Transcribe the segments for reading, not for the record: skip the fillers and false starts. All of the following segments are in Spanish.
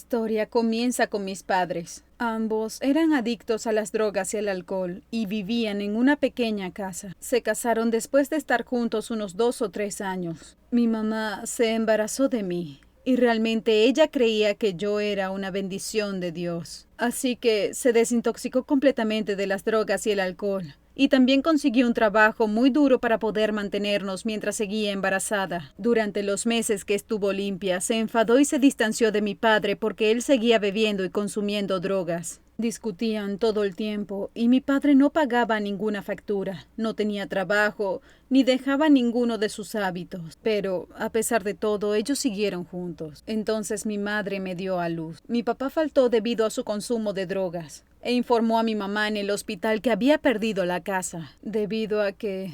historia comienza con mis padres. Ambos eran adictos a las drogas y al alcohol y vivían en una pequeña casa. Se casaron después de estar juntos unos 2 o 3 años. Mi mamá se embarazó de mí y realmente ella creía que yo era una bendición de Dios. Así que se desintoxicó completamente de las drogas y el alcohol. Y también consiguió un trabajo muy duro para poder mantenernos mientras seguía embarazada. Durante los meses que estuvo limpia, se enfadó y se distanció de mi padre porque él seguía bebiendo y consumiendo drogas. Discutían todo el tiempo y mi padre no pagaba ninguna factura, no tenía trabajo, ni dejaba ninguno de sus hábitos. Pero, a pesar de todo, ellos siguieron juntos. Entonces mi madre me dio a luz. Mi papá faltó debido a su consumo de drogas e informó a mi mamá en el hospital que había perdido la casa, debido a que,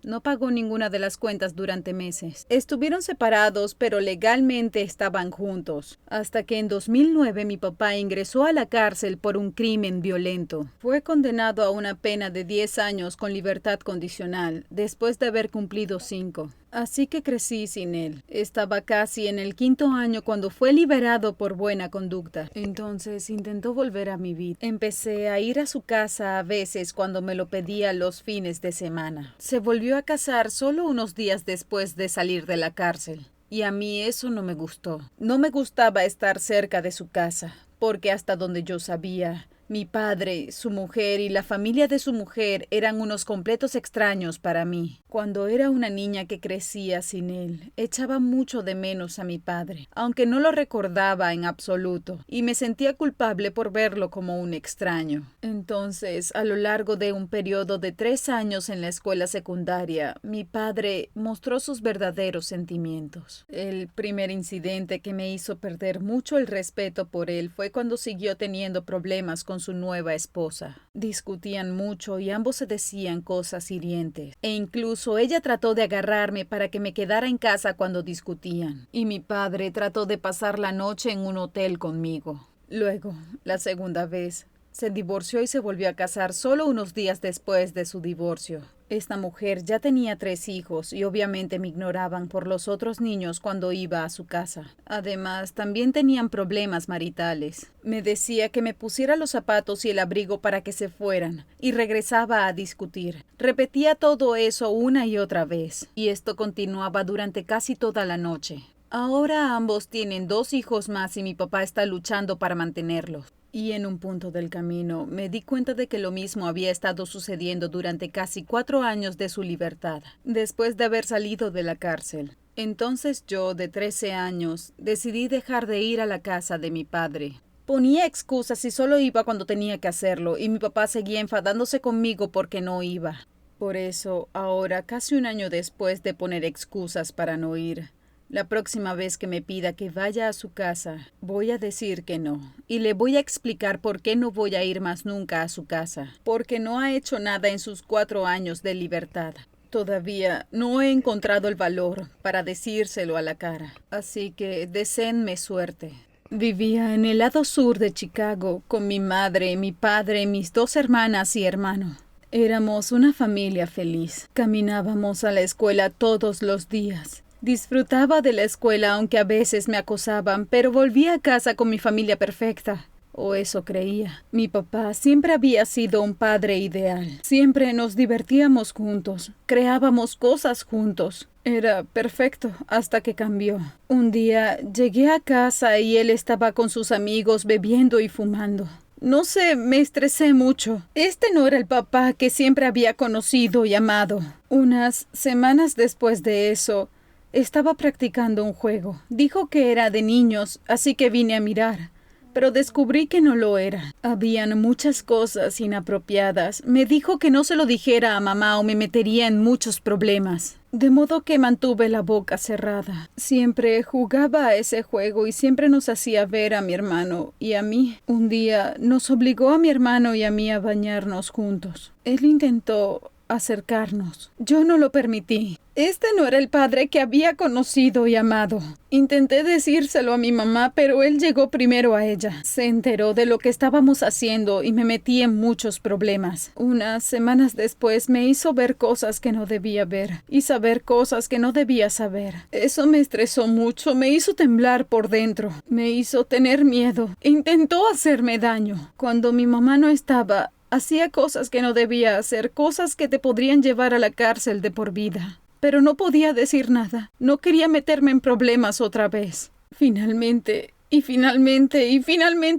no pagó ninguna de las cuentas durante meses. Estuvieron separados, pero legalmente estaban juntos. Hasta que en 2009 mi papá ingresó a la cárcel por un crimen violento. Fue condenado a una pena de 10 años con libertad condicional, después de haber cumplido 5. Así que crecí sin él. Estaba casi en el 5.º año cuando fue liberado por buena conducta. Entonces intentó volver a mi vida. Empecé a ir a su casa a veces cuando me lo pedía los fines de semana. Se volvió a casar solo unos días después de salir de la cárcel. Y a mí eso no me gustó. No me gustaba estar cerca de su casa, porque hasta donde yo sabía, mi padre, su mujer y la familia de su mujer eran unos completos extraños para mí. Cuando era una niña que crecía sin él, echaba mucho de menos a mi padre, aunque no lo recordaba en absoluto, y me sentía culpable por verlo como un extraño. Entonces, a lo largo de un periodo de 3 años en la escuela secundaria, mi padre mostró sus verdaderos sentimientos. El primer incidente que me hizo perder mucho el respeto por él fue cuando siguió teniendo problemas con su nueva esposa. Discutían mucho y ambos se decían cosas hirientes. E incluso ella trató de agarrarme para que me quedara en casa cuando discutían. Y mi padre trató de pasar la noche en un hotel conmigo. Luego, la segunda vez, se divorció y se volvió a casar solo unos días después de su divorcio. Esta mujer ya tenía 3 hijos y obviamente me ignoraban por los otros niños cuando iba a su casa. Además, también tenían problemas maritales. Me decía que me pusiera los zapatos y el abrigo para que se fueran y regresaba a discutir. Repetía todo eso una y otra vez y esto continuaba durante casi toda la noche. Ahora ambos tienen 2 hijos más y mi papá está luchando para mantenerlos. Y en un punto del camino me di cuenta de que lo mismo había estado sucediendo durante casi 4 años de su libertad, después de haber salido de la cárcel. Entonces yo, de 13 años, decidí dejar de ir a la casa de mi padre. Ponía excusas y solo iba cuando tenía que hacerlo, y mi papá seguía enfadándose conmigo porque no iba. Por eso, ahora, casi un año después de poner excusas para no ir, la próxima vez que me pida que vaya a su casa, voy a decir que no. Y le voy a explicar por qué no voy a ir más nunca a su casa. Porque no ha hecho nada en sus 4 años de libertad. Todavía no he encontrado el valor para decírselo a la cara. Así que deseenme suerte. Vivía en el lado sur de Chicago con mi madre, mi padre, mis 2 hermanas y hermano. Éramos una familia feliz. Caminábamos a la escuela todos los días. Disfrutaba de la escuela aunque a veces me acosaban, pero volvía a casa con mi familia perfecta. O eso creía. Mi papá siempre había sido un padre ideal. Siempre nos divertíamos juntos. Creábamos cosas juntos. Era perfecto hasta que cambió. Un día llegué a casa y él estaba con sus amigos bebiendo y fumando. No sé, me estresé mucho. Este no era el papá que siempre había conocido y amado. Unas semanas después de eso, estaba practicando un juego. Dijo que era de niños, así que vine a mirar. Pero descubrí que no lo era. Habían muchas cosas inapropiadas. Me dijo que no se lo dijera a mamá o me metería en muchos problemas. De modo que mantuve la boca cerrada. Siempre jugaba a ese juego y siempre nos hacía ver a mi hermano y a mí. Un día nos obligó a mi hermano y a mí a bañarnos juntos. Él intentó acercarnos. Yo no lo permití. Este no era el padre que había conocido y amado. Intenté decírselo a mi mamá, pero él llegó primero a ella. Se enteró de lo que estábamos haciendo y me metí en muchos problemas. Unas semanas después me hizo ver cosas que no debía ver y saber cosas que no debía saber. Eso me estresó mucho, me hizo temblar por dentro, me hizo tener miedo e intentó hacerme daño. Cuando mi mamá no estaba, hacía cosas que no debía hacer, cosas que te podrían llevar a la cárcel de por vida. Pero no podía decir nada. No quería meterme en problemas otra vez. Finalmente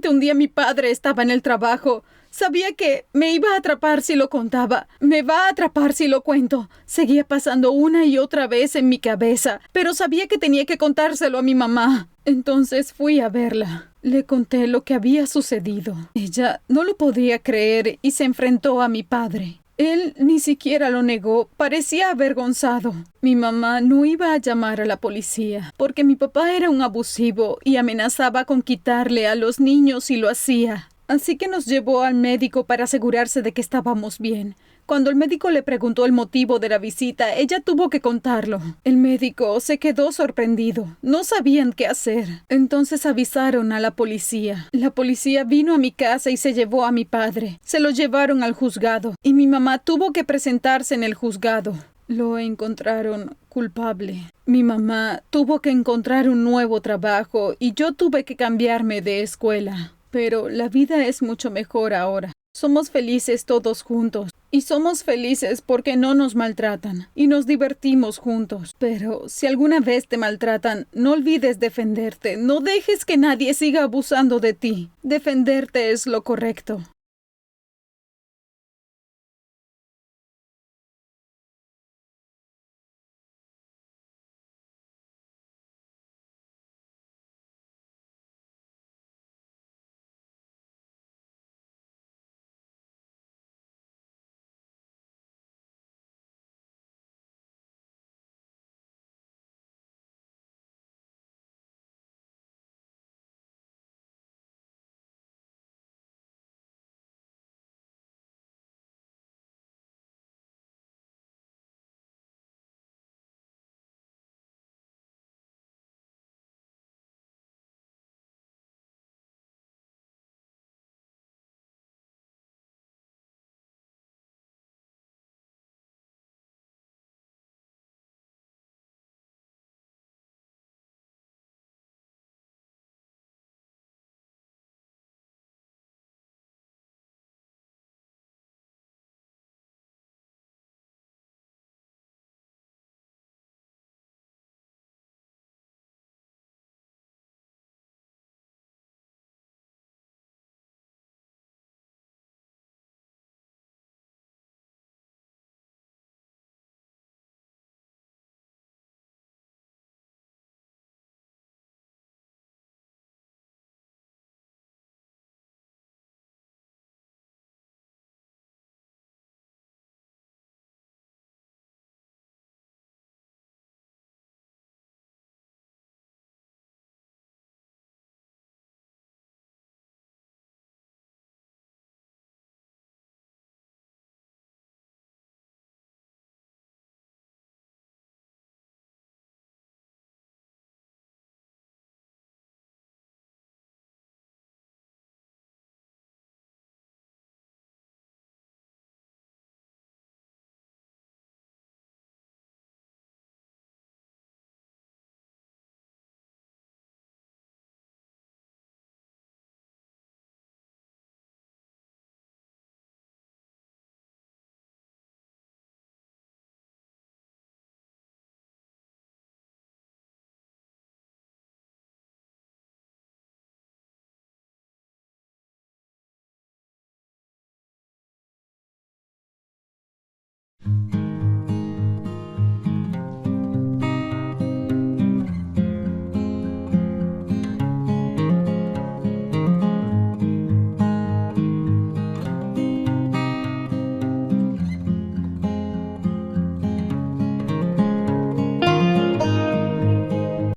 un día mi padre estaba en el trabajo. Sabía que me iba a atrapar si lo contaba. Me va a atrapar si lo cuento. Seguía pasando una y otra vez en mi cabeza, pero sabía que tenía que contárselo a mi mamá. Entonces fui a verla. Le conté lo que había sucedido. Ella no lo podía creer y se enfrentó a mi padre. Él ni siquiera lo negó, parecía avergonzado. Mi mamá no iba a llamar a la policía, porque mi papá era un abusivo y amenazaba con quitarle a los niños si lo hacía. Así que nos llevó al médico para asegurarse de que estábamos bien. Cuando el médico le preguntó el motivo de la visita, ella tuvo que contarlo. El médico se quedó sorprendido. No sabían qué hacer. Entonces avisaron a la policía. La policía vino a mi casa y se llevó a mi padre. Se lo llevaron al juzgado y mi mamá tuvo que presentarse en el juzgado. Lo encontraron culpable. Mi mamá tuvo que encontrar un nuevo trabajo y yo tuve que cambiarme de escuela. Pero la vida es mucho mejor ahora. Somos felices todos juntos. Y somos felices porque no nos maltratan. Y nos divertimos juntos. Pero si alguna vez te maltratan, no olvides defenderte. No dejes que nadie siga abusando de ti. Defenderte es lo correcto.